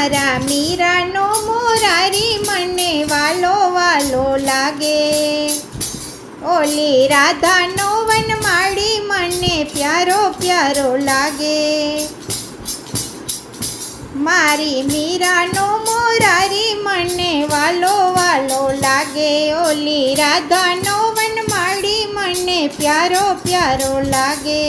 મારા મીરાનો મોરારી મને વાલો વાલો લાગે, ઓલી રાધાનો વનમાળી મને પ્યારો પ્યારો લાગે, મારી મીરાનો મોરારી મને વાલો વાલો લાગે, ઓલી રાધાનો વનમાળી મને પ્યારો પ્યારો લાગે,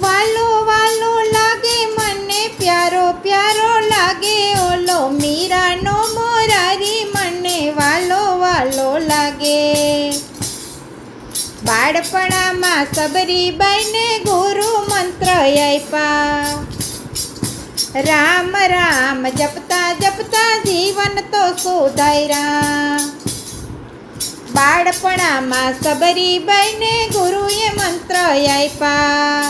વાલો વાલો લાગે મને પ્યારો પ્યારો લાગે, ઓલો મીરાનો મોરારી મને વાલો વાલો લાગે. બાળપણામાં સબરીબાઈને ગુરુ મંત્ર આપ્યા, રામ રામ જપતા જપતા જીવન તો સુધાર્યા. બાળપણામાં સબરીબાઈને ગુરુએ મંત્ર આપ્યા,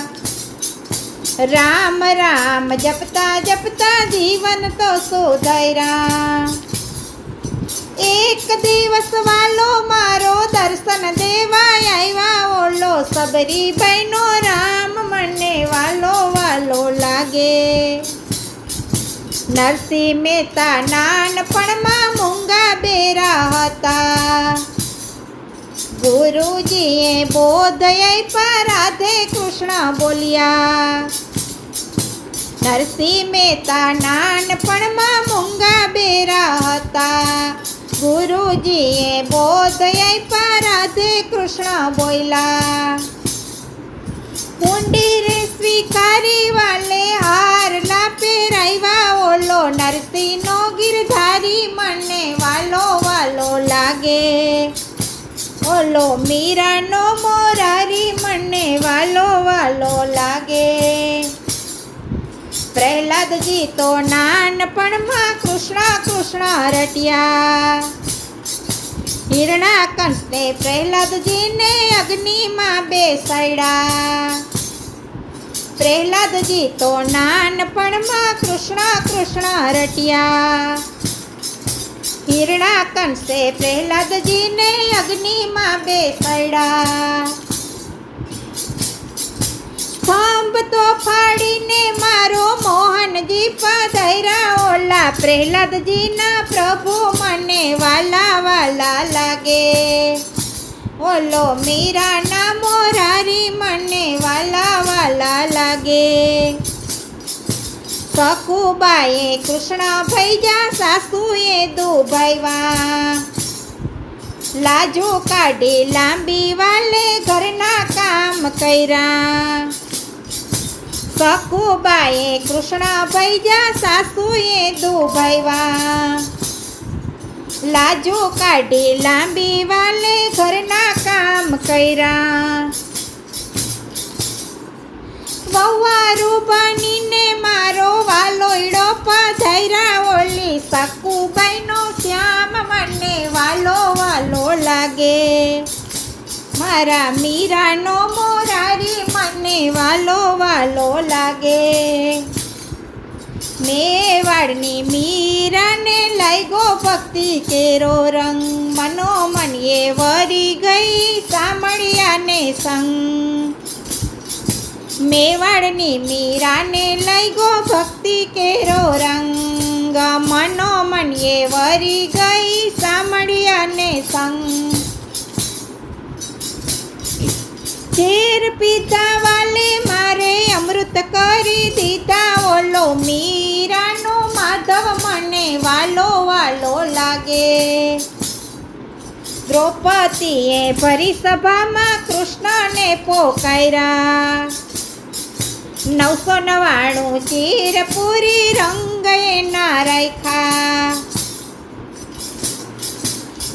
રામ રામ જપતા જપતા જીવન તો સુધાર્યા. એક દિવસ વાલો મારો દર્શન દેવા આવ્યા, ઓલો સબરીબાઈનો રામ મને વાલો વાલો લાગે. નરસિંહ મહેતા નાનપણમાં મૂંગા બેરા હતા, ગુરુજીએ બોધ આપ્યા, રાધે કૃષ્ણ બોલ્યા. નરસિંહ મહેતા નાનપણમાં મૂંગા બેરા હતા, ગુરુજીએ બોધ આપ્યા, રાધે કૃષ્ણ બોલ્યા. કુંડી રે સ્વીકારી વાલે હારલા પહેરાવ્યા, ઓલો નરસિંહનો ગિરધારી મને વાલો વાલો લાગે, ઓલો મીરાનો મોરારી મને વાલો વાલો લાગે. પ્રહલાદજી તો નાનપણમાં કૃષ્ણ કૃષ્ણ રટ્યા, હિરણાકંઠને પ્રહલાદજીને અગ્નિમાં બેસાડ્યા. પ્રહલાદજી તો નાનપણમાં કૃષ્ણ કૃષ્ણ રટ્યા, હિરણાકંઠે પ્રહલાદજીને અગ્નિમાં બેસાડ્યા. સ્તંભ તો ફાડીને મારો મોહનજી પધાર્યા, ઓલા પ્રહલાદજીના પ્રભુ મને વાલા વાલા લાગે, ઓલો મીરાના મોરારી મને વાલા વાલા લાગે. સખુબાએ કૃષ્ણ ભૈજા, સાસુએ દુભાવ્યા, લાજો કાઢી લાંબી વાલે ઘરના કામ કર્યા. સખુબાએ કૃષ્ણ ભૈજા, સાસુએ દુભાવ્યા, લાજો કાઢી લાંબી વાલે ઘરના કામ કર્યા. વહુવારું બનીને મારો વાલોયડો પધાર્યા, ઓલી સખુબાઈનો શ્યામ મને વાલો વાલો લાગે, મારા મીરાનો મોરારી મને વાલો વાલો લાગે. મેવાડની મીરાને લાગ્યો ભક્તિ કેરો રંગ, મનોમન એ વરી ગઈ સામળિયાને સંગ. મેવાડની મીરાને લાગ્યો ભક્તિ કેરો રંગ, મનોમન એ વરી ગઈ સામળિયાને સંગ. ઝેર પીધા વાલે મારે અમૃત કરી દીધા, ઓલો મીરાનો માધવ મને વાલો વાલો લાગે. દ્રૌપદીએ ભરી સભામાં કૃષ્ણને પોકાર્યા, 999 ચીરપુરી રંગ એના રાખ્યા.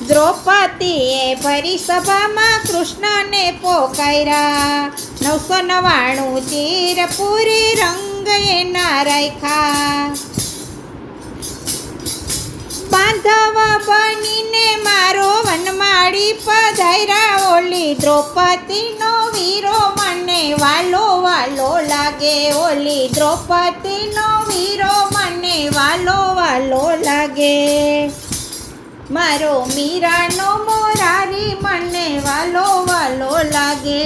દ્રૌપદીએ ભરી સભામાં કૃષ્ણને પોકાર્યા, 999 ચીરપુરી રંગ એના રાખ્યા. બાંધવ બનીને મારો વનમાળી પધાર્યા, ઓલી દ્રૌપદીનો વીરો મને વાલો વાલો લાગે, ઓલી દ્રૌપદીનો વીરો મને વાલો વાલો લાગે. મારો મીરાનો મોરારી મને વાલો વાલો લાગે.